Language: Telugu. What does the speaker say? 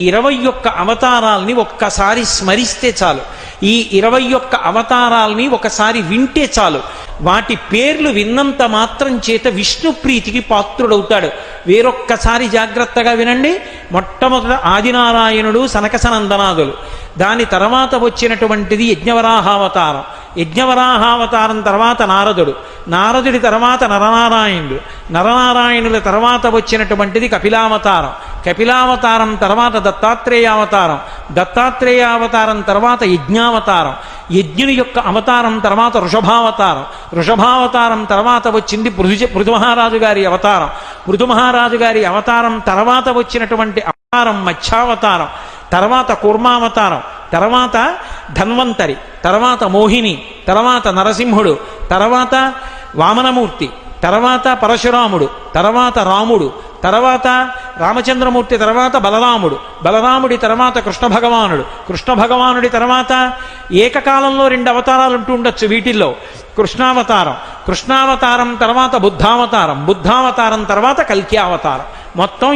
21 అవతారాల్ని ఒక్కసారి స్మరిస్తే చాలు. ఈ 21 అవతారాల్ని ఒకసారి వింటే చాలు. వాటి పేర్లు విన్నంత మాత్రం చేత విష్ణు ప్రీతికి పాత్రుడవుతాడు. వేరొక్కసారి జాగ్రత్తగా వినండి. మొట్టమొదట ఆదినారాయణుడు, సనకసనందనాదులు. దాని తర్వాత వచ్చినటువంటిది యజ్ఞవరాహావతారం. యజ్ఞవరాహావతారం తర్వాత నారదుడు. నారదుడి తర్వాత నరనారాయణుడు. నరనారాయణుల తర్వాత వచ్చినటువంటిది కపిలావతారం. కపిలావతారం తర్వాత దత్తాత్రేయావతారం. దత్తాత్రేయావతారం తర్వాత యజ్ఞావతారం. యజ్ఞుని యొక్క అవతారం తర్వాత వృషభావతారం. వృషభావతారం తర్వాత వచ్చింది పృథుమహారాజు గారి అవతారం. పృథుమహారాజు గారి అవతారం తర్వాత వచ్చినటువంటి అవతారం మత్స్యావతారం. తర్వాత కూర్మావతారం. తర్వాత ధన్వంతరి. తర్వాత మోహిని. తర్వాత నరసింహుడు. తర్వాత వామనమూర్తి. తర్వాత పరశురాముడు. తర్వాత రాముడు. తర్వాత రామచంద్రమూర్తి. తర్వాత బలరాముడు. బలరాముడి తర్వాత కృష్ణ భగవానుడు. కృష్ణ భగవానుడి తర్వాత ఏకకాలంలో 2 అవతారాలు ఉంటూ ఉండొచ్చు వీటిల్లో. కృష్ణావతారం. కృష్ణావతారం తర్వాత బుద్ధావతారం. బుద్ధావతారం తర్వాత కల్కి అవతారం. మొత్తం